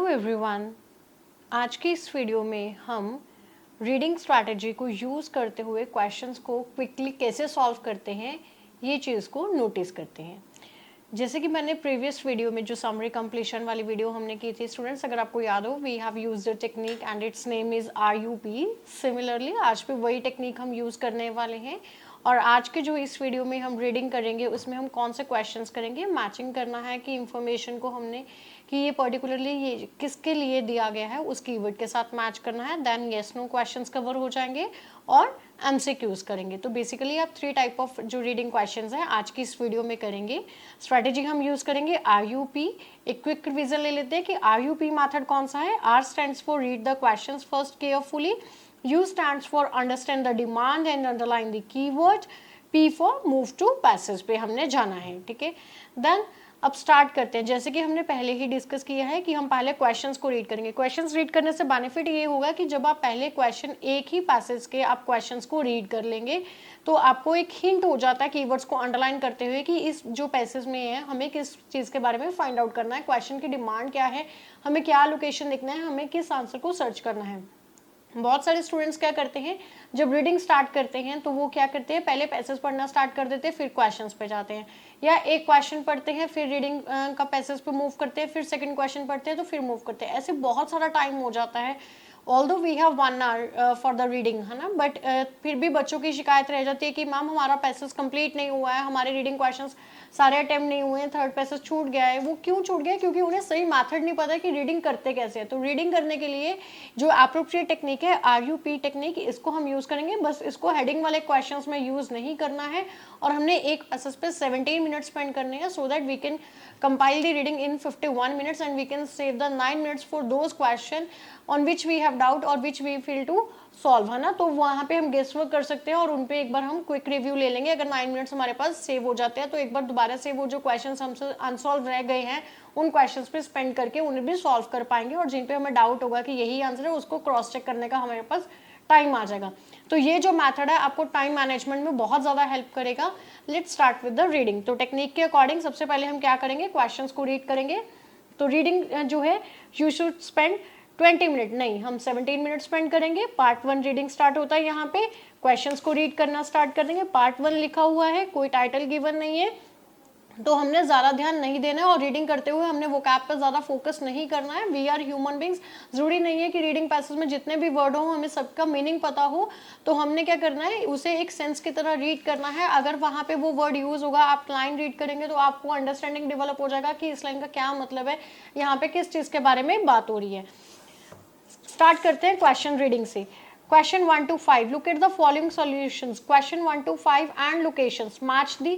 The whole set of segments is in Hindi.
एवरीवन, आज की इस वीडियो में हम रीडिंग स्ट्रैटेजी को यूज़ करते हुए क्वेश्चंस को क्विकली कैसे सॉल्व करते हैं ये चीज़ को नोटिस करते हैं। जैसे कि मैंने प्रीवियस वीडियो में जो समरी कंप्लीशन वाली वीडियो हमने की थी स्टूडेंट्स, अगर आपको याद हो, we have used the technique and its name is RUP। Similarly आज भी वही टेक्निक हम यूज़ करने वाले हैं और आज के जो इस वीडियो में हम रीडिंग करेंगे उसमें हम कौन से क्वेश्चंस करेंगे, मैचिंग करना है कि इंफॉर्मेशन को हमने कि ये पर्टिकुलरली ये किसके लिए दिया गया है उस कीवर्ड के साथ मैच करना है। Then yes no questions cover हो जाएंगे और MCQs करेंगे। तो बेसिकली आप 3 टाइप ऑफ जो रीडिंग क्वेश्चंस हैं आज की इस वीडियो में करेंगे। स्ट्रेटेजी हम यूज करेंगे RUP। एक क्विक रिविजन ले लेते हैं कि RUP मेथड कौन सा है। R stands for read the questions first carefully, U stands for understand the demand and underline the keyword, P for move to passage पे हमने जाना है, ठीक है। देन अब स्टार्ट करते हैं। जैसे कि हमने पहले ही डिस्कस किया है कि हम पहले क्वेश्चंस को रीड करेंगे। क्वेश्चंस रीड करने से बेनिफिट ये होगा कि जब आप पहले क्वेश्चन एक ही पैसेज के आप क्वेश्चंस को रीड कर लेंगे तो आपको एक हिंट हो जाता है कीवर्ड्स को अंडरलाइन करते हुए कि इस जो पैसेज में है हमें किस चीज़ के बारे में फाइंड आउट करना है, क्वेश्चन की डिमांड क्या है, हमें क्या लोकेशन देखना है, हमें किस आंसर को सर्च करना है। बहुत सारे स्टूडेंट्स क्या करते हैं, जब रीडिंग स्टार्ट करते हैं तो वो क्या करते हैं, पहले पैसेज पढ़ना स्टार्ट कर देते हैं फिर क्वेश्चंस पे जाते हैं, या एक क्वेश्चन पढ़ते हैं फिर रीडिंग का पैसेज पे मूव करते हैं, फिर सेकंड क्वेश्चन पढ़ते हैं तो फिर मूव करते हैं। ऐसे बहुत सारा टाइम हो जाता है। Although we have 1 hour for the reading, है ना, बट फिर भी बच्चों की शिकायत रह जाती है कि मैम हमारा पैसेज कंप्लीट नहीं हुआ है, हमारे रीडिंग क्वेश्चंस सारे अटेम्प्ट नहीं हुए हैं, थर्ड पैसेज छूट गया है। वो क्यों छूट गया? क्योंकि उन्हें सही मेथड नहीं पता है कि रीडिंग करते कैसे है। तो रीडिंग करने के लिए जो अप्रोप्रिएट टेक्निक है RUP टेक्निक, इसको हम यूज़ करेंगे। बस इसको हेडिंग वाले क्वेश्चंस में यूज़ नहीं करना है और हमने एक पैसेज पे 17 मिनट स्पेंड करने हैं so that we can compile the reading in 51 minutes and we can save the 9 minutes for those question on which we have doubt or which we feel to solve, है ना। तो वहाँ पे हम गेस वर्क कर सकते हैं और उन पे एक बार हम क्विक रिव्यू ले लेंगे। अगर 9 मिनट्स हमारे पास सेव हो जाते हैं तो एक बार दोबारा से वो जो क्वेश्चंस हमसे अनसॉल्व रह गए हैं उन क्वेश्चंस पे स्पेंड करके उन्हें भी सॉल्व कर पाएंगे और जिन पे हमें डाउट होगा कि यही आंसर है उसको क्रॉस चेक करने का हमारे पास टाइम आ जाएगा। तो ये जो मेथड है आपको टाइम मैनेजमेंट में बहुत ज़्यादा हेल्प करेगा। Let's start with the reading. तो टेक्निक के अकॉर्डिंग सबसे पहले हम क्या करेंगे, क्वेश्चंस को रीड करेंगे। तो रीडिंग जो है यू शुड स्पेंड 20 मिनट, नहीं हम 17 मिनट स्पेंड करेंगे। पार्ट 1 रीडिंग स्टार्ट होता है, यहाँ पे क्वेश्चंस को रीड करना स्टार्ट कर देंगे। पार्ट 1 लिखा हुआ है, कोई टाइटल गिवन नहीं है तो हमने ज़्यादा ध्यान नहीं देना है और रीडिंग करते हुए हमने वोकैब पर ज़्यादा फोकस नहीं करना है। वी आर ह्यूमन बींग्स, ज़रूरी नहीं है कि रीडिंग पैसेज में जितने भी वर्ड हो हमें सबका मीनिंग पता हो। तो हमने क्या करना है, उसे एक सेंस की तरह रीड करना है। अगर वहाँ पे वो वर्ड यूज़ होगा, आप लाइन रीड करेंगे तो आपको अंडरस्टैंडिंग डेवलप हो जाएगा कि इस लाइन का क्या मतलब है, यहाँ पे किस चीज़ के बारे में बात हो रही है। स्टार्ट करते हैं क्वेश्चन रीडिंग से। Question 1 to 5. Look at the following solutions. Question 1 to 5 and locations. Match the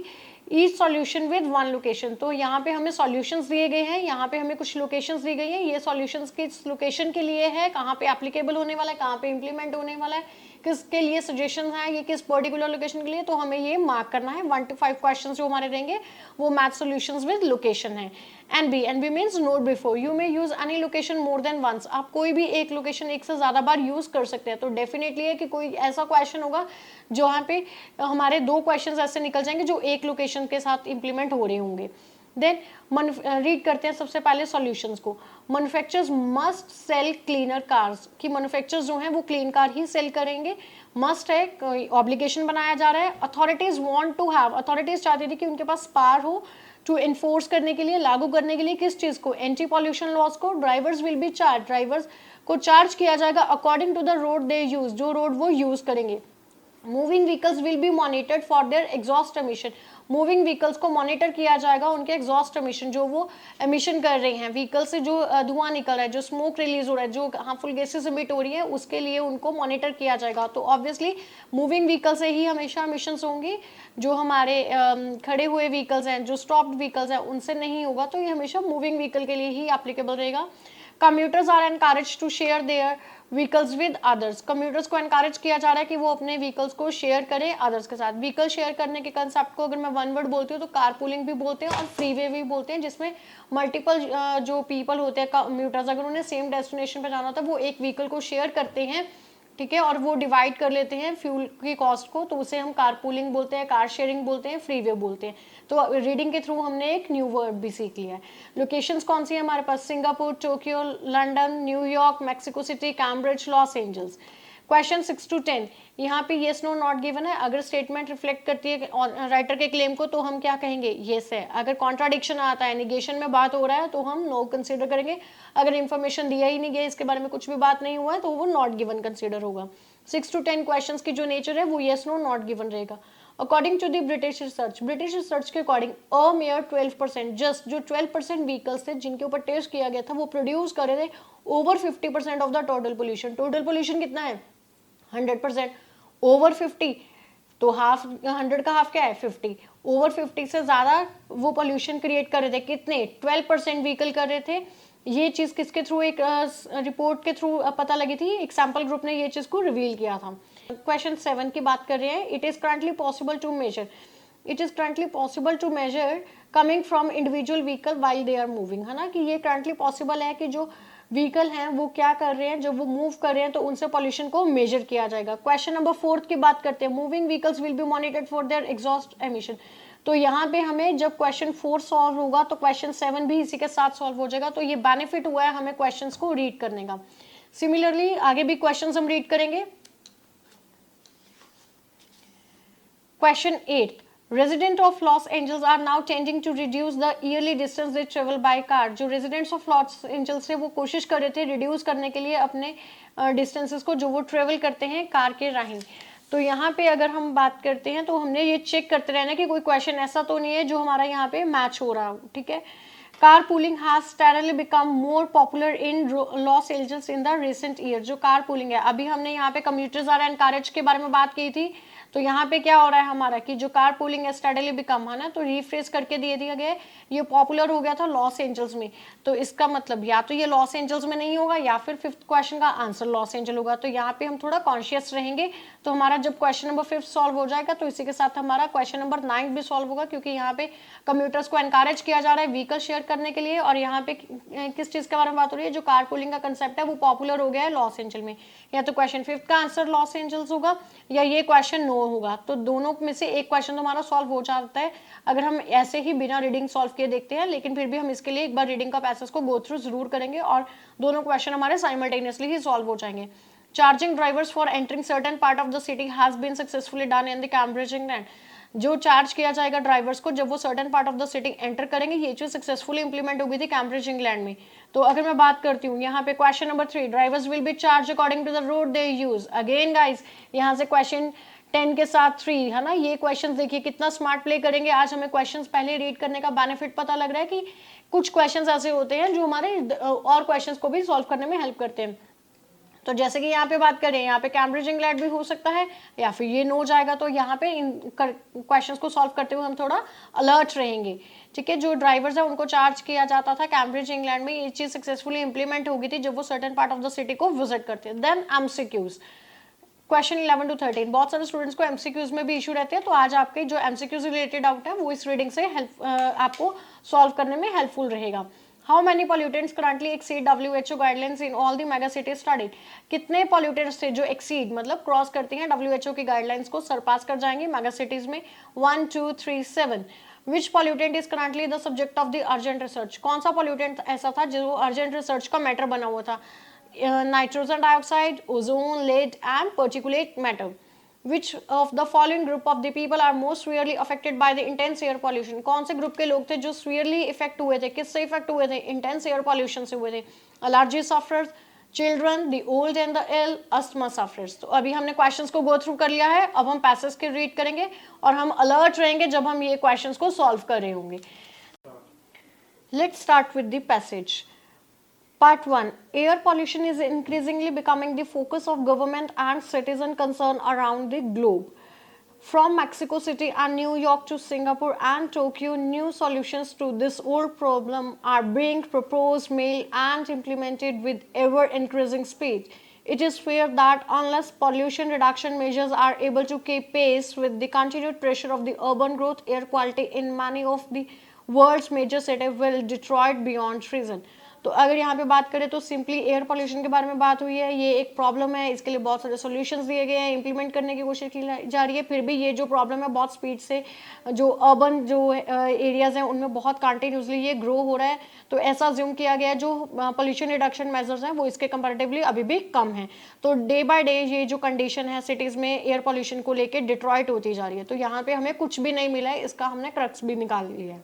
each solution with one location. तो यहाँ पे हमें solutions दिए गए हैं, यहाँ पे हमें कुछ locations दी गई हैं। ये solutions किस location के लिए है, कहाँ पे applicable होने वाला है, कहाँ पे implement होने वाला है, किसके लिए suggestions हैं, ये किस particular location के लिए, तो हमें ये mark करना है। 1 to 5 questions जो हमारे रहेंगे वो match solutions with location है। NB means note before. You may use any location more than once. आप कोई भी एक लोकेशन एक से ज़्यादा बार यूज़ कर सकते हैं। तो डेफिनेटली है कि कोई ऐसा क्वेश्चन होगा जो यहाँ पे हमारे 2 क्वेश्चंस ऐसे निकल जाएंगे जो एक लोकेशन के साथ इंप्लीमेंट हो रहे होंगे। देन रीड करते हैं सबसे पहले सॉल्यूशंस को। Manufacturers must sell cleaner cars, कि मैन्युफैक्चरर्स जो हैं वो क्लीन कार ही सेल करेंगे। मस्ट है, ऑब्लिगेशन बनाया जा रहा है। Authorities want to have, authorities चाहती थी कि उनके पास पावर हो टू इन्फोर्स करने के लिए, लागू करने के लिए किस चीज़ को, एंटी पॉल्यूशन लॉज को। Drivers will be charge, drivers को चार्ज किया जाएगा according to the road they use, जो रोड वो यूज़ करेंगे। Moving vehicles will be monitored for their exhaust emission, moving vehicles को मॉनिटर किया जाएगा उनके एग्जॉस्ट एमिशन, जो वो एमिशन कर रहे हैं व्हीकल से, जो धुआं निकल रहा है, जो स्मोक रिलीज हो रहा है, जो हार्मफुल गैसेस इमिट हो रही है, उसके लिए उनको मॉनिटर किया जाएगा। तो ऑब्वियसली मूविंग व्हीकल से ही हमेशा एमिशंस होंगी, जो हमारे खड़े हुए व्हीकल्स हैं, जो स्टॉप्ड व्हीकल्स हैं, उनसे नहीं होगा। तो ये हमेशा मूविंग व्हीकल के लिए ही एप्लीकेबल रहेगा। Commuters are encourage to share their vehicles with others, commuters को एनकरेज किया जा रहा है कि वो अपने व्हीकल्स को शेयर करें अदर्स के साथ। व्हीकल शेयर करने के कंसेप्ट को अगर मैं 1 वर्ड बोलती हूँ तो कार पूलिंग भी बोलते हैं और फ्रीवे भी बोलते हैं, जिसमें मल्टीपल जो पीपल होते हैं कम्यूटर्स, अगर उन्हें सेम डेस्टिनेशन पे जाना होता है वो एक व्हीकल को शेयर करते हैं, ठीक है, और वो डिवाइड कर लेते हैं फ्यूल की कॉस्ट को, तो उसे हम कार पूलिंग बोलते हैं, कार शेयरिंग बोलते हैं, फ्रीवे बोलते हैं। तो रीडिंग के थ्रू हमने एक न्यू वर्ड भी सीख लिया है। लोकेशंस कौन सी है हमारे पास? Singapore, Tokyo, London, New York, Mexico city, Cambridge, Los Angeles. Question 6 to 10, यहाँ पे येस नो नॉट गिवन है। अगर स्टेटमेंट रिफ्लेक्ट करती है राइटर के क्लेम को तो हम क्या कहेंगे? येस है। अगर कॉन्ट्राडिक्शन आता है, निगेशन में बात हो रहा है, तो हम नो कंसीडर करेंगे। अगर इन्फॉर्मेशन दिया ही नहीं गया, इसके बारे में कुछ भी बात नहीं हुआ है, तो वो नॉट गिवन कंसीडर होगा। 6 to 10 क्वेश्चन की जो नेचर है वो येस नो नॉट गिवन रहेगा। According to the British research के अकॉर्डिंग अ मेयर 12%, जस्ट जो 12% व्हीकल्स थे जिनके ऊपर टेस्ट किया गया था वो प्रोड्यूस कर रहे थे over 50% of the total pollution. Total pollution कितना है? 100%। ओवर 50 तो हाफ, 100 का हाफ क्या है? 50। ओवर 50 से ज्यादा वो पोल्यूशन क्रिएट कर रहे थे। कितने? 12% व्हीकल कर रहे थे। ये चीज किसके थ्रू? एक रिपोर्ट के थ्रू पता लगी थी। एक सैंपल ग्रुप ने ये चीज को रिवील किया था। क्वेश्चन 7 की बात कर रहे हैं। It is currently possible to measure, it is currently possible to measure coming from individual vehicle while they are moving, है ना, कि ये करंटली पॉसिबल है कि जो व्हीकल हैं वो क्या कर रहे हैं, जब वो मूव कर रहे हैं तो उनसे पॉल्यूशन को मेजर किया जाएगा। क्वेश्चन नंबर 4 की बात करते हैं। Moving vehicles will be monitored for their exhaust emission. तो यहाँ पे हमें जब क्वेश्चन 4 सॉल्व होगा तो क्वेश्चन 7 भी इसी के साथ सॉल्व हो जाएगा। तो ये बेनिफिट हुआ है हमें क्वेश्चंस को रीड करने का। सिमिलरली आगे भी क्वेश्चंस हम रीड करेंगे। Question 8, resident of Los Angeles are now tending to reduce the yearly distance they travel by car. जो रेजिडेंट्स ऑफ लॉस एंजल्स थे वो कोशिश कर रहे थे रिड्यूस करने के लिए अपने डिस्टेंसेस को जो वो ट्रेवल करते हैं कार के राहें। तो यहाँ पे अगर हम बात करते हैं तो हमने ये चेक करते रहना कि कोई क्वेश्चन ऐसा तो नहीं है जो हमारा यहाँ पे मैच हो रहा हो, ठीक है। Car pooling has steadily become more popular in Los Angeles in the recent year. जो कार पूलिंग है, अभी हमने यहाँ पे कम्यूटर्स आर एनकरेज के बारे में बात की थी, तो यहाँ पे क्या हो रहा है हमारा कि जो कार पूलिंग है स्टेडली बिकम, है ना, तो रिफ्रेश करके दे दिया गया, ये पॉपुलर हो गया था लॉस एंजल्स में। तो इसका मतलब या तो ये लॉस एंजल्स में नहीं होगा या फिर 5th क्वेश्चन का आंसर लॉस एंजल होगा। तो यहाँ पे हम थोड़ा कॉन्शियस रहेंगे। तो हमारा जब क्वेश्चन नंबर 5 सॉल्व हो जाएगा तो इसी के साथ हमारा क्वेश्चन नंबर 9 भी सॉल्व होगा, क्योंकि यहाँ पे कम्यूटर्स को एनकरेज किया जा रहा है व्हीकल शेयर करने के लिए। और यहाँ पे किस चीज के बारे में बात हो रही है? जो कार पूलिंग का कंसेप्ट है वो पॉपुलर हो गया है लॉस एंजल में। या तो क्वेश्चन 5 का आंसर लॉस एंजल्स होगा या ये क्वेश्चन नो होगा। तो दोनों में से एक क्वेश्चन तो हमारा सॉल्व हो जाता है अगर हम ऐसे ही बिना रीडिंग सॉल्व किए देखते हैं। लेकिन फिर भी हम इसके लिए एक बार रीडिंग का पैसेज को गो थ्रू जरूर करेंगे और दोनों क्वेश्चन हमारे साइमल्टेनियसली ही सॉल्व हो जाएंगे। Charging drivers for entering certain part of the city has been successfully done in the Cambridge England. जो चार्ज किया जाएगा ड्राइवर्स को जब वो certain part of the city enter करेंगे, ये चीज सक्सेसफुली इंप्लीमेंट हो गई थी कैम्ब्रिज इंग्लैंड में। तो अगर मैं बात करती हूँ यहाँ पे question number 3, drivers will be charge according to the road they use. Again guys यहाँ से क्वेश्चन 10 के साथ 3, है ना, ये क्वेश्चन देखिए कितना स्मार्ट प्ले करेंगे। आज हमें क्वेश्चंस पहले रीड करने का बेनिफिट पता लग रहा है कि कुछ क्वेश्चंस ऐसे होते हैं जो हमारे और क्वेश्चंस को भी सॉल्व करने में हेल्प करते हैं। तो जैसे कि यहाँ पे बात करें, यहाँ पे कैम्ब्रिज इंग्लैंड भी हो सकता है या फिर ये नो जाएगा। तो यहाँ पे इन क्वेश्चंस को सॉल्व करते हुए हम थोड़ा अलर्ट रहेंगे, ठीक है। जो ड्राइवर्स है उनको चार्ज किया जाता था कैम्ब्रिज इंग्लैंड में, ये चीज सक्सेसफुली इंप्लीमेंट हो गई थी जब वो certain part of the city को विजिट करते हैं। देन एमसीक्यूज, क्वेश्चन 11 to 13, बहुत सारे स्टूडेंट्स को एमसीक्यूज में भी इशू रहते हैं। तो आज आपके जो एमसीक्यूज रिलेटेड डाउट है वो इस रीडिंग से आपको सॉल्व करने में हेल्पफुल रहेगा। How many pollutants currently exceed WHO guidelines in all the mega cities studied? कितने pollutants थे जो exceed मतलब क्रॉस करती हैं WHO की गाइडलाइंस को, सरपास कर जाएंगे मेगा सिटीज में? 1 2 3 7। Which pollutant is currently the subject of the urgent research? कौन सा pollutant ऐसा था जो urgent research का मैटर बना हुआ था? Nitrogen dioxide, ozone, lead and particulate matter. Which of the following group of the people are most severely affected by the intense air pollution? कौन से ग्रुप के लोग थे जो severely इफेक्ट हुए थे? किससे इफेक्ट हुए थे? इंटेंस एयर पॉल्यूशन से हुए थे। Allergy sufferers, children, the old and the ill, asthma sufferers. तो अभी हमने क्वेश्चंस को गो थ्रू कर लिया है। अब हम पैसेज के रीड करेंगे और हम अलर्ट रहेंगे जब हम ये क्वेश्चंस को सॉल्व कर रहे होंगे। Let's start with the passage. Part 1. Air pollution is increasingly becoming the focus of government and citizen concern around the globe. From Mexico City and New York to Singapore and Tokyo, new solutions to this old problem are being proposed, made and implemented with ever-increasing speed. It is feared that unless pollution reduction measures are able to keep pace with the continued pressure of the urban growth, air quality in many of the world's major cities will deteriorate beyond reason. तो अगर यहाँ पे बात करें तो सिंपली एयर पोल्यूशन के बारे में बात हुई है, ये एक प्रॉब्लम है, इसके लिए बहुत सारे सॉल्यूशंस दिए गए हैं, इंप्लीमेंट करने की कोशिश की जा रही है, फिर भी ये जो प्रॉब्लम है बहुत स्पीड से जो अर्बन जो एरियाज हैं उनमें बहुत कंटिन्यूसली ये ग्रो हो रहा है। तो ऐसा ज्यूम किया गया है जो पोल्यूशन रिडक्शन मेजर्स हैं वो इसके कंपैरेटिवली अभी भी कम है। तो डे बाय डे ये जो कंडीशन है सिटीज़ में एयर पोल्यूशन को लेकर डिट्रॉइट होती जा रही है। तो यहाँ पे हमें कुछ भी नहीं मिला है, इसका हमने क्रक्स भी निकाल लिया है।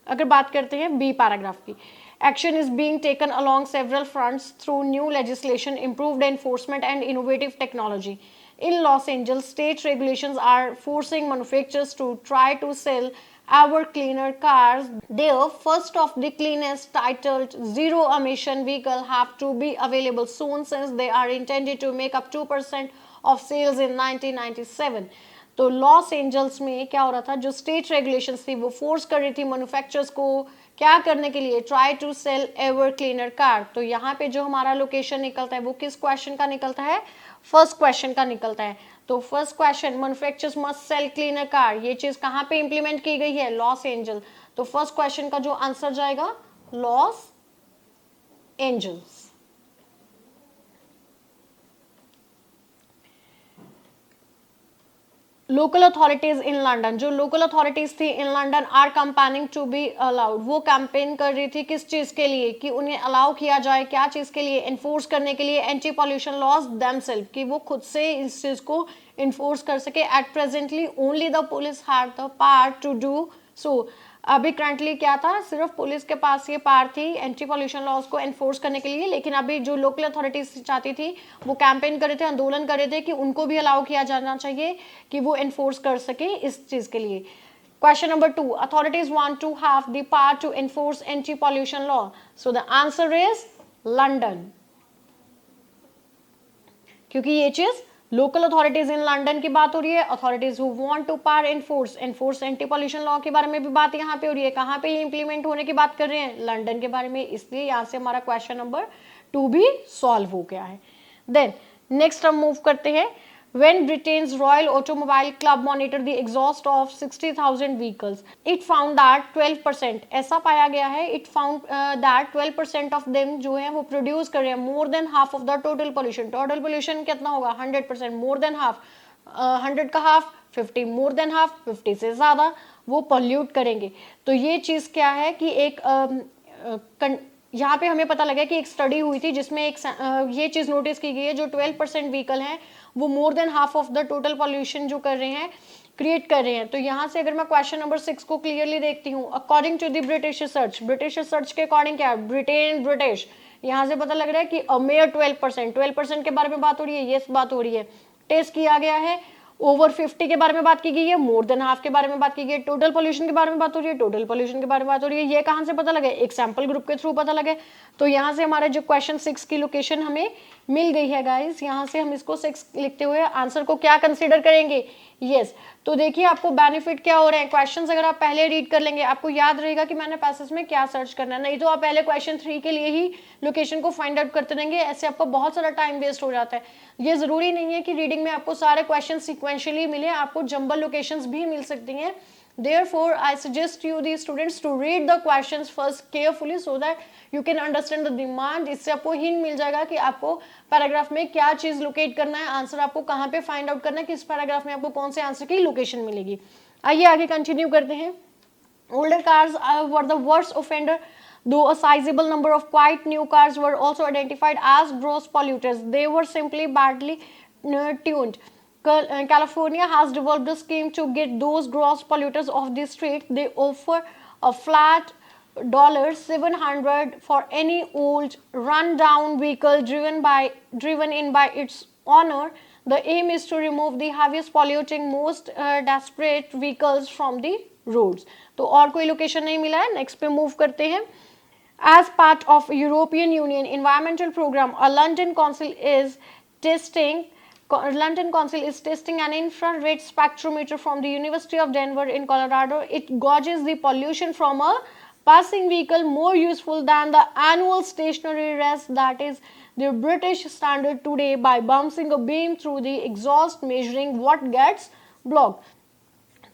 अगर बात करते हैं बी पैराग्राफ की, action is being taken along several fronts through new legislation, improved enforcement and innovative technology. In Los Angeles, state regulations are forcing manufacturers to try to sell ever cleaner cars. Their first of the cleanest titled zero emission vehicle have to be available soon since they are intended to make up 2% of sales in 1997. तो लॉस एंजल्स में क्या हो रहा था, जो स्टेट रेगुलेशंस थी वो फोर्स कर रही थी मैन्युफैक्चरर्स को क्या करने के लिए, try to sell ever cleaner car. तो यहाँ पे जो हमारा लोकेशन निकलता है वो किस क्वेश्चन का निकलता है, फर्स्ट क्वेश्चन का निकलता है। तो first question manufacturers must sell cleaner car, ये चीज कहाँ पे इंप्लीमेंट की गई है, लॉस एंजल। तो फर्स्ट क्वेश्चन का जो आंसर जाएगा Los Angeles. Local authorities in London, जो लोकल अथॉरिटीज थी in London are campaigning to be allowed, वो कैंपेन कर रही थी किस चीज के लिए, कि उन्हें अलाउ किया जाए, क्या चीज के लिए, एनफोर्स करने के लिए एंटी पॉल्यूशन लॉज देमसेल्फ, कि वो खुद से इस चीज को इन्फोर्स कर सके। At presently only the police had the power to do so. अभी करंटली क्या था, सिर्फ पुलिस के पास ये पावर थी एंटी पॉल्यूशन लॉज को एनफोर्स करने के लिए, लेकिन अभी जो लोकल अथॉरिटीज चाहती थी वो कैंपेन कर रहे थे, आंदोलन कर रहे थे कि उनको भी अलाउ किया जाना चाहिए कि वो एनफोर्स कर सके इस चीज के लिए। Question number 2, authorities want to have the power to enforce anti pollution law, so the answer is London, क्योंकि ये चीज लोकल अथॉरिटीज इन लंदन की बात हो रही है। Authorities who want to power enforce anti pollution law के बारे में भी बात यहाँ पे हो रही है। कहाँ पे ये इंप्लीमेंट होने की बात कर रहे हैं, लंदन के बारे में, इसलिए यहाँ से हमारा क्वेश्चन नंबर 2 भी सॉल्व हो गया है। देन नेक्स्ट हम मूव करते हैं, when Britain's Royal Automobile Club monitored the exhaust of 60,000 vehicles, it found that 12%, ऐसा पाया गया है, it found that 12% of them जो है वो प्रोड्यूस कर रहे हैं more than half of the total pollution। total pollution कितना होगा, 100%, more than half, 100 का हाफ 50, more than half 50 से ज़्यादा वो पोल्यूट करेंगे। तो ये चीज़ क्या है कि एक यहाँ पे हमें पता लगा कि एक स्टडी हुई थी जिसमें एक ये चीज़ नोटिस की गई है, जो 12% व्हीकल हैं वो more than half of the total pollution जो कर रहे हैं, क्रिएट कर रहे हैं। तो यहाँ से अगर मैं क्वेश्चन नंबर 6 को क्लियरली देखती हूँ, according to the British research के अकॉर्डिंग क्या है, ब्रिटेन ब्रिटिश, यहाँ से पता लग रहा है कि अमेयर 12% के बारे में बात हो रही है, ये बात हो रही है। टेस्ट किया गया है, ओवर 50 के बारे में बात की गई है, मोर देन हाफ के बारे में बात की गई है, टोटल पोल्यूशन के बारे में बात हो रही है, टोटल पोल्यूशन के बारे में बात हो रही है। ये कहाँ से पता लगे, एक सैंपल ग्रुप के थ्रू पता लगे। तो यहाँ से हमारा जो क्वेश्चन 6 की लोकेशन हमें मिल गई है गाइस। यहाँ से हम इसको 6 लिखते हुए आंसर को क्या कंसीडर करेंगे, यस। तो देखिए आपको बेनिफिट क्या हो रहे हैं, क्वेश्चंस अगर आप पहले रीड कर लेंगे आपको याद रहेगा कि मैंने पैसेज में क्या सर्च करना है, नहीं तो आप पहले क्वेश्चन 3 के लिए ही लोकेशन को फाइंड आउट करते रहेंगे, ऐसे आपको बहुत सारा टाइम वेस्ट हो जाता है। ये जरूरी नहीं है कि रीडिंग में आपको सारे क्वेश्चन सिक्वेंशियली मिले, आपको जंबल लोकेशंस भी मिल सकती हैं। Therefore, I suggest you the students to read the questions first carefully so that you can understand the demand। इससे आपको हिंट मिल जाएगा कि आपको पैराग्राफ में क्या चीज लोकेट करना है, आंसर आपको कहाँ पे फाइंड आउट करना है, किस पैराग्राफ में आपको कौन से आंसर की लोकेशन मिलेगी। आइए आगे कंटिन्यू करते हैं। Older cars were the worst offender, though a sizable number of quite new cars were also identified as gross polluters. They were simply badly tuned. California has developed a scheme to get those gross polluters off the street. They offer a flat $700 for any old run-down vehicle driven in by its owner. The aim is to remove the heaviest polluting, most desperate vehicles from the roads. तो और कोई लोकेशन नहीं मिला है, नेक्स्ट पे मूव करते हैं। As part of European Union environmental program, a London council is testing an infrared spectrometer from the University of Denver in Colorado. It gauges the pollution from a passing vehicle, more useful than the annual stationary rest that is the British standard today, by bouncing a beam through the exhaust measuring what gets blocked.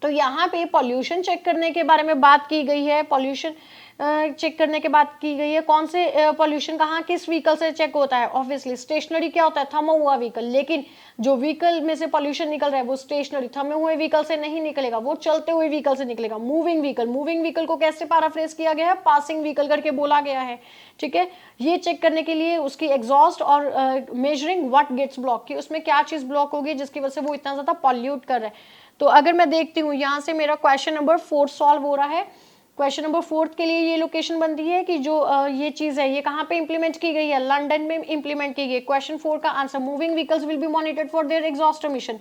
तो यहाँ पे पॉल्यूशन चेक करने के बारे में बात की गई है, पॉल्यूशन चेक करने के बात की गई है। कौन से पॉल्यूशन कहाँ किस व्हीकल से चेक होता है? ऑब्वियसली स्टेशनरी क्या होता है? थमा हुआ व्हीकल। लेकिन जो व्हीकल में से पॉल्यूशन निकल रहा है वो स्टेशनरी थमे हुए व्हीकल से नहीं निकलेगा, वो चलते हुए व्हीकल से निकलेगा। मूविंग व्हीकल, मूविंग व्हीकल को कैसे पैराफ्रेज किया गया है? पासिंग व्हीकल करके बोला गया है, ठीक है। ये चेक करने के लिए उसकी एग्जॉस्ट और मेजरिंग व्हाट गेट्स ब्लॉक, कि उसमें क्या चीज ब्लॉक होगी जिसकी वजह से वो इतना ज्यादा पॉल्यूट कर रहा है। तो अगर मैं देखती हूँ यहाँ से मेरा क्वेश्चन नंबर 4 सॉल्व हो रहा है। क्वेश्चन नंबर 4 के लिए ये लोकेशन बनती है कि जो ये चीज है ये कहाँ पे इंप्लीमेंट की गई है? लंदन में इंप्लीमेंट की गई। क्वेश्चन 4 का answer, moving vehicles will be monitored for their exhaust emission.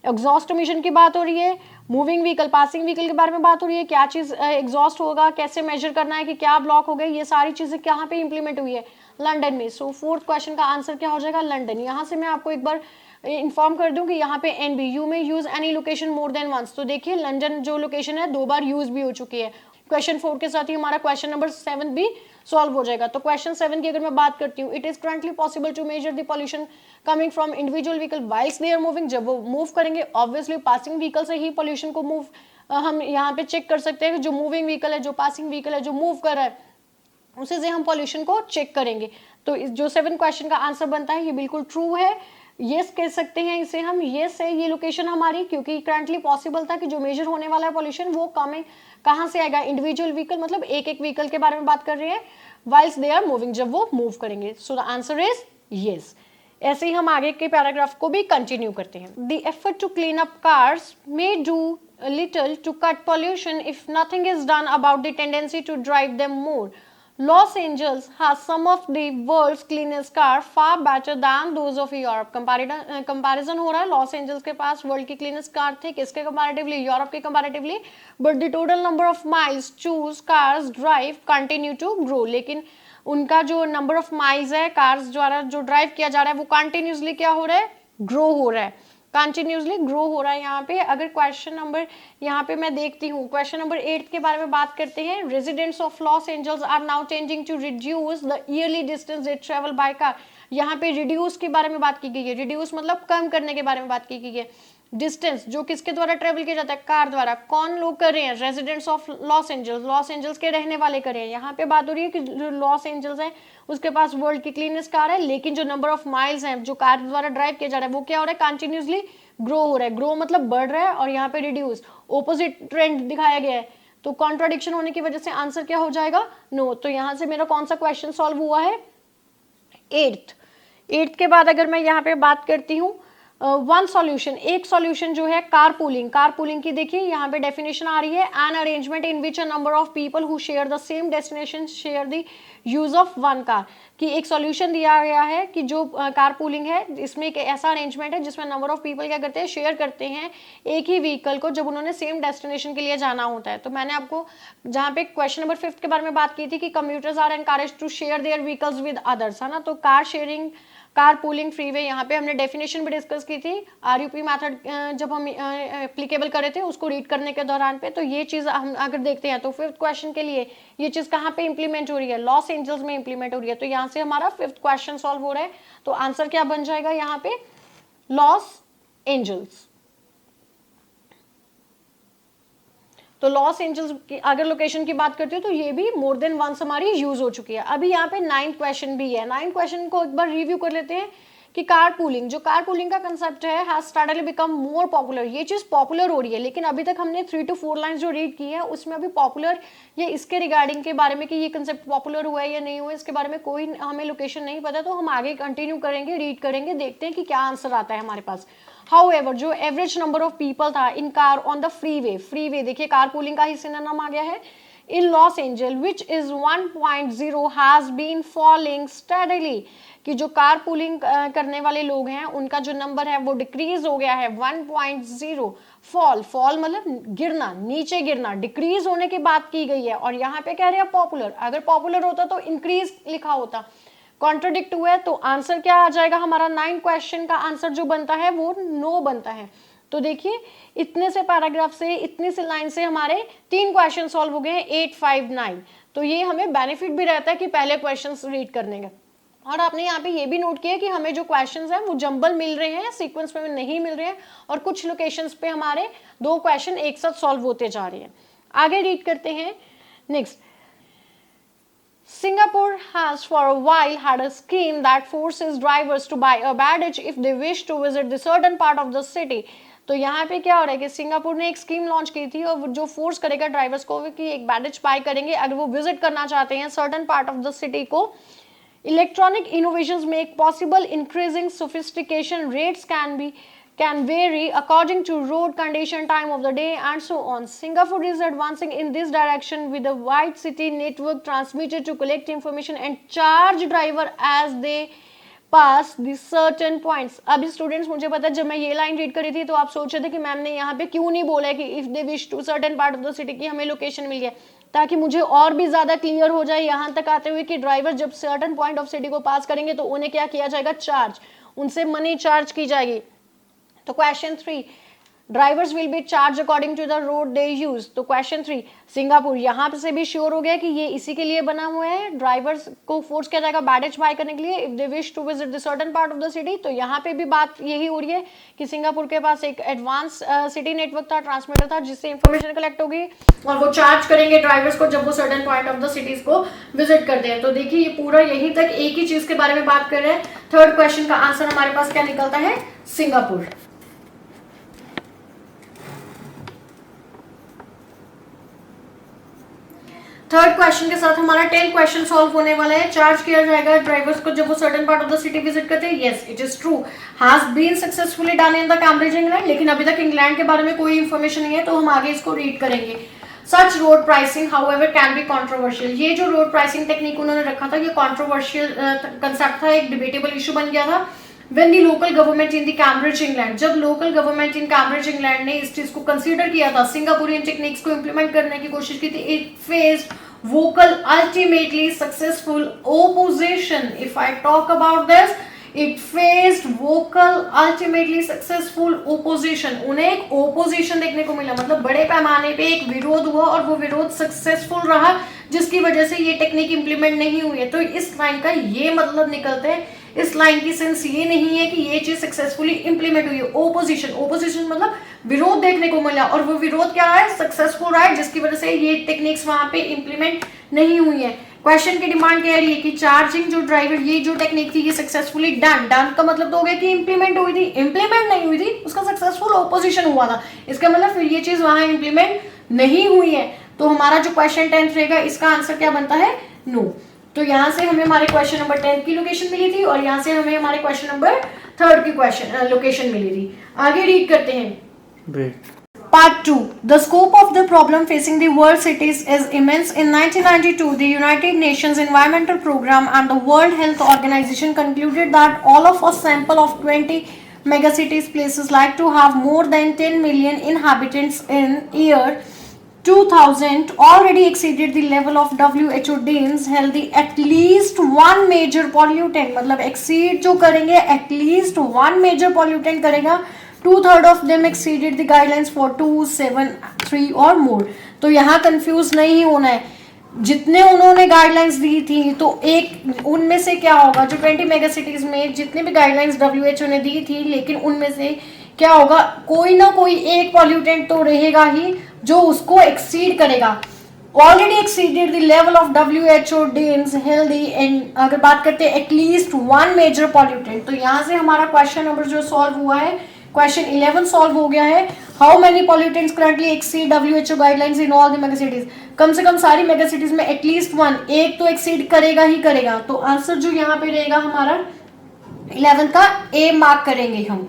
Exhaust emission की बात हो रही है, मूविंग व्हीकल, पासिंग व्हीकल के बारे में बात हो रही है, क्या चीज एग्जॉस्ट होगा, कैसे मेजर करना है कि क्या ब्लॉक हो गए, ये सारी चीजें कहाँ पे इंप्लीमेंट हुई है? लंदन में। सो 4th क्वेश्चन का आंसर क्या हो जाएगा? लंदन। यहाँ से मैं आपको एक बार इन्फॉर्म कर दूं कि यहाँ पे NB, you may use any location more than once. तो देखिए लंदन जो लोकेशन है 2 बार यूज भी हो चुकी है। क्वेश्चन 4 के साथ ही हमारा क्वेश्चन नंबर 7 भी सॉल्व हो जाएगा। तो क्वेश्चन 7 की अगर मैं बात करती हूँ, it is currently possible to measure the pollution coming from individual vehicle whiles they are moving. जब वो मूव करेंगे ऑब्वियसली पासिंग व्हीकल से ही पॉल्यूशन को मूव हम यहाँ पे चेक कर सकते हैं। जो मूविंग व्हीकल है, जो पासिंग व्हीकल है, जो मूव कर रहा है, उसे से हम पॉल्यूशन को चेक करेंगे। तो जो 7 क्वेश्चन का आंसर बनता है ये बिल्कुल ट्रू है, यस कह सकते हैं इसे हम। यस है ये लोकेशन हमारी, क्योंकि करंटली पॉसिबल था कि जो मेजर होने वाला है पॉल्यूशन वो कहाँ से आएगा? इंडिविजुअल व्हीकल, मतलब एक एक व्हीकल के बारे में बात कर रहे हैं, वाइल्स दे आर मूविंग, जब वो मूव करेंगे। सो द आंसर इज यस। ऐसे ही हम आगे के पैराग्राफ को भी कंटिन्यू करते हैं। The effort to clean up cars may do little to cut pollution if nothing is done about the tendency to drive them more. Los Angeles has some of the world's cleanest car, far better than those of Europe. Comparison हो रहा है, लॉस एंजल्स के पास वर्ल्ड की क्लीनेस्ट कार थे, किसके कंपैरेटिवली? यूरोप के comparatively. But the total number of miles choose cars drive continue to grow. लेकिन उनका जो नंबर ऑफ माइल्स है कार्स द्वारा जो ड्राइव किया जा रहा है वो कंटिन्यूसली क्या हो रहा है? ग्रो हो रहा है, कंटिन्यूसली ग्रो हो रहा है यहाँ पे। अगर क्वेश्चन नंबर यहाँ पे मैं देखती हूँ, क्वेश्चन नंबर 8 के बारे में बात करते हैं। Residents of Los Angeles are now changing to reduce the yearly distance they travel by car. यहाँ पे रिड्यूस के बारे में बात की गई है, रिड्यूस मतलब कम करने के बारे में बात की गई है। डिस्टेंस जो किसके द्वारा ट्रेवल किया जाता है? कार द्वारा। कौन लोग कर रहे हैं? Residents of Los angels, loss Angeles के रहने वाले कर रहे हैं। यहाँ पे बात हो रही है कि जो लॉस एंजल्स है उसके पास वर्ल्ड की क्लीनेस्ट कार है, लेकिन जो नंबर ऑफ माइल्स हैं जो कार द्वारा ड्राइव किया जा रहा है वो क्या हो रहा है? कंटिन्यूसली ग्रो हो रहा है। ग्रो मतलब बढ़ रहा है, और यहाँ पे रिड्यूस ऑपोजिट ट्रेंड दिखाया गया है। तो कॉन्ट्राडिक्शन होने की वजह से आंसर क्या हो जाएगा? नो। तो यहाँ से मेरा कौन सा क्वेश्चन सॉल्व हुआ है? 8th के बाद अगर मैं यहाँ पे बात करती हूँ वन सॉल्यूशन, एक सॉल्यूशन जो है कार पूलिंग। कार पूलिंग की देखिए यहाँ पे डेफिनेशन आ रही है, an arrangement in which a number of people who share the same destination share the use of one car. कि एक सॉल्यूशन दिया गया है कि जो कार पूलिंग है इसमें एक ऐसा अरेंजमेंट है जिसमें नंबर ऑफ पीपल क्या करते हैं? शेयर करते हैं एक ही व्हीकल को जब उन्होंने सेम डेस्टिनेशन के लिए जाना होता है। तो मैंने आपको जहाँ पे क्वेश्चन नंबर 5 के बारे में बात की थी कि commuters are encourage to share their vehicles with others, है ना। तो car sharing, car pooling, freeway, यहाँ पे हमने डेफिनेशन भी डिस्कस की थी आरयूपी मेथड जब हम एप्लीकेबल कर रहे थे उसको रीड करने के दौरान पे। तो ये चीज हम अगर देखते हैं तो 5th क्वेश्चन के लिए ये चीज कहाँ पे इंप्लीमेंट हो रही है? लॉस एंजल्स में इंप्लीमेंट हो रही है। तो यहाँ से हमारा 5th क्वेश्चन सॉल्व हो रहा है। तो आंसर क्या बन जाएगा यहाँ पे? Los Angeles. तो लॉस एंजल्स की अगर लोकेशन की बात करती हूँ तो ये भी मोर देन वंस हमारी यूज हो चुकी है। अभी यहाँ पे 9th क्वेश्चन भी है। 9th क्वेश्चन को एक बार रिव्यू कर लेते हैं कि कार पूलिंग, जो कार पूलिंग का कंसेप्ट है हैज स्टार्टेडली बिकम मोर पॉपुलर। ये चीज पॉपुलर हो रही है, लेकिन अभी तक हमने 3 to 4 लाइंस जो रीड की है उसमें अभी पॉपुलर ये इसके रिगार्डिंग के बारे में कि ये कंसेप्ट पॉपुलर हुआ है या नहीं हुआ इसके बारे में कोई हमें लोकेशन नहीं पता। तो हम आगे कंटिन्यू करेंगे, रीड करेंगे, देखते हैं कि क्या आंसर आता है हमारे पास। However, जो एवरेज नंबर ऑफ पीपल था in car on the freeway, freeway देखिए कार पूलिंग का ही सिनोनिम आ गया है, in Los Angeles which is 1.0 has been falling steadily. कि जो कार पूलिंग करने वाले लोग हैं उनका जो नंबर है वो डिक्रीज हो गया है 1.0। फॉल मतलब गिरना, नीचे गिरना, डिक्रीज होने की बात की गई है। और यहाँ पे कह रहे हैं पॉपुलर, अगर पॉपुलर होता तो इंक्रीज लिखा होता, कॉन्ट्रोडिक्ट हुआ है। तो आंसर क्या आ जाएगा हमारा? 9 क्वेश्चन का आंसर जो बनता है वो नो बनता है। तो देखिए इतने से पैराग्राफ से, इतनी से लाइन से हमारे 3 क्वेश्चन सॉल्व हो गए हैं 8, 5, 9। तो ये हमें बेनिफिट भी रहता है कि पहले क्वेश्चन रीड करने का। और आपने यहाँ पे ये भी नोट किया कि हमें जो क्वेश्चंस हैं वो जंबल मिल रहे हैं, सीक्वेंस में नहीं मिल रहे हैं, और कुछ लोकेशंस पे हमारे 2 क्वेश्चन एक साथ सॉल्व होते जा रहे हैं। आगे रीड करते हैं next. Singapore has for a while had a scheme that forces drivers to buy a badge if they wish to visit the certain part of the city. तो यहाँ पे क्या हो रहा है कि सिंगापुर ने एक स्कीम लॉन्च की थी और जो फोर्स करेगा ड्राइवर्स को कि एक बैडेज बाय करेंगे अगर वो विजिट करना चाहते हैं certain part of the city को। Electronic innovations make possible increasing sophistication, rates can vary according to road condition, time of the day and so on. Singapore is advancing in this direction with a wide city network transmitted to collect information and charge driver as they pass the certain points. अभी स्टूडेंट्स मुझे पता है जब मैं ये लाइन रीड करी थी तो आप सोच रहे थे कि मैम ने यहाँ पे क्यों नहीं बोला है कि if they wish to certain part of the city की हमें लोकेशन मिल गया, ताकि मुझे और भी ज्यादा क्लियर हो जाए यहाँ तक आते हुए कि ड्राइवर जब सर्टेन पॉइंट ऑफ सिटी को पास करेंगे तो उन्हें क्या किया जाएगा, चार्ज, उनसे मनी चार्ज की जाएगी। तो question 3, drivers will be charge according to the road they use. तो क्वेश्चन 3, सिंगापुर यहाँ से भी श्योर हो गया कि ये इसी के लिए बना हुआ है, ड्राइवर्स को फोर्स किया जाएगा बैडेज बाय करने के लिए if they wish to visit the certain part of the city. तो यहाँ पे भी बात यही हो रही है कि सिंगापुर के पास एक एडवांस सिटी नेटवर्क था, ट्रांसमीटर था, जिससे इंफॉर्मेशन कलेक्ट होगी और वो चार्ज करेंगे ड्राइवर्स को जब वो certain point of the cities को विजिट करते हैं। तो देखिए ये पूरा यहीं तक एक ही चीज के बारे में बात कर रहे हैं। थर्ड क्वेश्चन का आंसर हमारे पास क्या निकलता है, सिंगापुर। थर्ड क्वेश्चन के साथ हमारा 10 क्वेश्चन सॉल्व होने वाला है। चार्ज किया जाएगा ड्राइवर्स को जब वो certain part of the city visit करते हैं। Yes it is true, has been successfully done in the Cambridge England, लेकिन अभी तक इंग्लैंड के बारे में कोई इंफॉर्मेशन नहीं है, तो हम आगे इसको रीड करेंगे। Such road pricing however can be controversial. ये जो रोड प्राइसिंग टेक्निक उन्होंने रखा था ये कॉन्ट्रोवर्शियल कंसेप्ट था, एक डिबेटेबल इशू बन गया था। When the local government in the Cambridge England, जब local government in Cambridge England ने इस चीज को कंसीडर किया था, सिंगापुरियन टेक्निक्स को इंप्लीमेंट करने की कोशिश की थी, it faced vocal ultimately successful opposition. If I talk about this, it faced vocal ultimately successful opposition. उन्हें एक opposition देखने को मिला, मतलब बड़े पैमाने पे एक विरोध हुआ और वो विरोध सक्सेसफुल रहा, जिसकी वजह से ये टेक्निक इंप्लीमेंट नहीं हुई है। तो इस लाइन का ये मतलब निकलते हैं, इस लाइन की सेंस ये नहीं है कि ये चीज सक्सेसफुली इंप्लीमेंट हुई है। ओपोजिशन, ओपोजिशन मतलब विरोध देखने को मिला और वो विरोध क्या है, सक्सेसफुल रहा है, जिसकी वजह से ये टेक्निक्स वहां पे इंप्लीमेंट नहीं हुई है। क्वेश्चन की डिमांड कह रही है कि चार्जिंग जो ड्राइवर, ये जो टेक्निक थी ये सक्सेसफुली डन, डन का मतलब तो हो गया कि इंप्लीमेंट हुई थी, इंप्लीमेंट नहीं हुई थी, उसका सक्सेसफुल ओपोजिशन हुआ था, इसका मतलब फिर ये चीज वहां इंप्लीमेंट नहीं हुई है। तो हमारा जो क्वेश्चन 10 रहेगा इसका आंसर क्या बनता है, नो। तो यहाँ से हमें हमारे क्वेश्चन नंबर 10 की लोकेशन मिली थी और यहाँ से हमें हमारे क्वेश्चन नंबर 3 की क्वेश्चन लोकेशन मिली थी। आगे रीड करते हैं। Part 2. The scope of the problem facing the world cities is immense. In 1992, the United Nations Environmental Programme and the World Health Organization concluded that all of a sample of 20 megacities places like to have more than 10 million inhabitants in year 2000 already exceeded the level of WHO deems healthy at least one major pollutant. मतलब exceed जो करेंगे at least one major pollutant करेगा, 2/3 of them exceeded the guidelines for 2, 7, 3 और more. तो यहाँ कंफ्यूज नहीं होना है, जितने उन्होंने गाइडलाइंस दी थी तो एक उनमें से क्या होगा, जो 20 मेगा सिटीज में जितने भी गाइडलाइंस WHO ने दी थी, लेकिन उनमें से क्या होगा, कोई ना कोई एक पॉल्यूटेंट तो रहेगा ही जो उसको एक्सीड करेगा। Already exceeded the level of WHO deems healthy, and अगर बात करते हैं एटलीस्ट वन मेजर पॉल्यूटेंट, तो यहाँ से हमारा क्वेश्चन नंबर जो सॉल्व हुआ है, क्वेश्चन 11 सॉल्व हो गया है। How many pollutants currently exceed WHO guidelines in all the megacities. कम से कम सारी मेगासिटीज में एटलीस्ट वन, एक तो एक्सीड करेगा ही करेगा। तो आंसर जो यहाँ पे रहेगा हमारा 11 का ए मार्क करेंगे हम।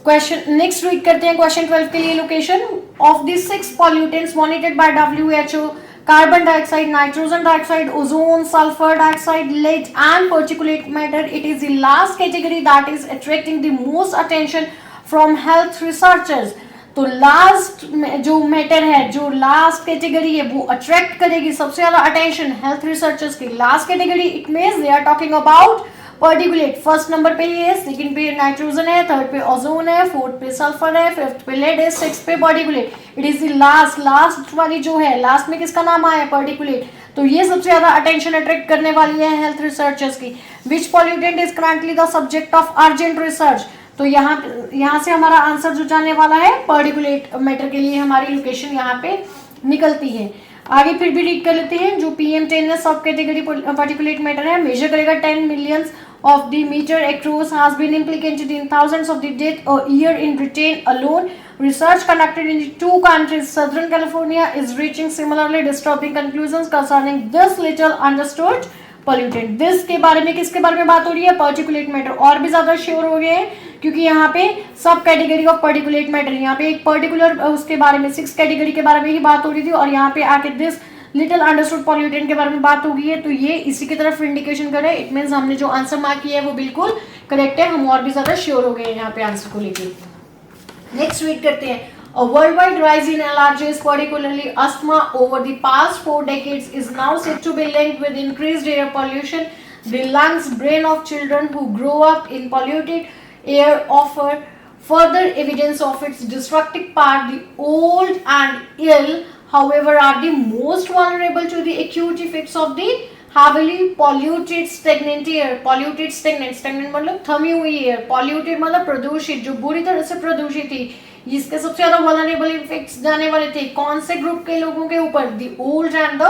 क्वेश्चन नेक्स्ट रीड करते हैं क्वेश्चन 12 के लिए। Location of the 6 pollutants monitored by WHO, carbon dioxide, nitrogen dioxide, ozone, sulfur dioxide, lead and particulate matter. It is the last category that is attracting the most attention from health researchers. तो लास्ट जो मैटर है, जो लास्ट कैटेगरी है, वो अट्रैक्ट करेगी सबसे ज्यादा अटेंशन हेल्थ रिसर्चर्स की। Last category it means they are talking about particulate first number पे ये है, सेकंड पे नाइट्रोजन है, थर्ड पे ओजोन है, फोर्थ पे सल्फर है, फिफ्थ पे लेड है, सिक्स्थ पे particulate. It is the last वाली जो है, लास्ट में किसका नाम आया है, पर्टिकुलेट। तो ये सबसे ज्यादा अटेंशन अट्रैक्ट करने वाली है हेल्थ रिसर्चर्स की। Which pollutant is currently the subject of urgent research. तो यहाँ से हमारा आंसर जो जाने वाला है पर्टिकुलेट मैटर के लिए हमारी लोकेशन यहाँ पे निकलती है। आगे फिर भी रीड कर लेते हैं। जो PM10 है सब कैटेगरी पार्टिकुलेट मैटर है, मेजर करेगा 10 millions of the meter across has been implicated in thousands of the death a year in Britain alone. Research conducted in the two countries, Southern California, is reaching similarly disturbing conclusions concerning this little understood pollutant. This के बारे में किसके बारे में बात हो रही है, पर्टिकुलेट मैटर। और भी ज्यादा श्योर हो गए हैं क्योंकि यहाँ पे सब कैटेगरी ऑफ पर्टिकुलेट मैटर, यहाँ पे एक पर्टिकुलर उसके बारे में 6 कैटेगरी के बारे में ही बात हो रही थी और यहाँ पे आके दिस लिटिल अंडरस्टूड पॉल्यूटेंट के बारे में बात हो गई है। तो ये इसी की तरफ इंडिकेशन करे, इट मींस हमने जो आंसर मार्क किया है वो बिल्कुल करेक्ट है, हम और भी ज्यादा श्योर हो गए हैं यहाँ पे आंसर को लेके। नेक्स्ट रीड करते हैं। A worldwide rise in allergies, particularly asthma, over the past 4 decades is now said to be linked with increased air pollution. The lungs, brain of children who grow up in polluted air offer further evidence of its destructive part. The old and ill, however, are the most vulnerable to the acute effects of the heavily polluted stagnant air. Polluted stagnant मतलब थमी हुई air, polluted मतलब प्रदूषित, जो बुरी तरह से प्रदूषित थी। इसके सबसे ज्यादा वल्नरेबल इफेक्ट्स जाने वाले थे कौन से ग्रुप के लोगों के ऊपर, the old and the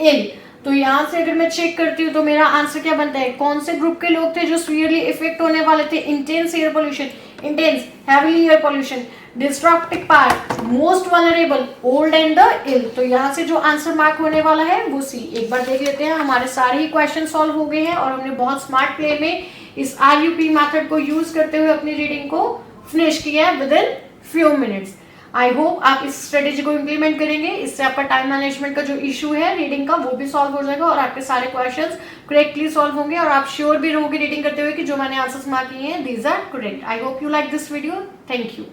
ill. तो यहाँ से अगर मैं चेक करती हूँ तो मेरा आंसर क्या बनता है, कौन से ग्रुप के लोग थे जो सीवियरली इफेक्ट होने वाले थे, intense air pollution, intense heavily air pollution, destructive part, most vulnerable, old and the ill. तो यहाँ से जो आंसर मार्क होने वाला है वो सी। एक बार देख लेते हैं, हमारे सारे ही क्वेश्चन सॉल्व हो गए हैं और हमने बहुत स्मार्ट प्ले में इस RUP मेथड को यूज करते हुए अपनी रीडिंग को फिनिश किया है with in few minutes. I hope आप इस स्ट्रेटेजी को इम्प्लीमेंट करेंगे, इससे आपका टाइम मैनेजमेंट का जो इशू है रीडिंग का वो भी सॉल्व हो जाएगा और आपके सारे क्वेश्चंस करेक्टली सॉल्व होंगे और आप श्योर भी रहोगे रीडिंग करते हुए कि जो मैंने आंसर्स मार्क किए हैं these are correct. I hope you like this video. Thank you.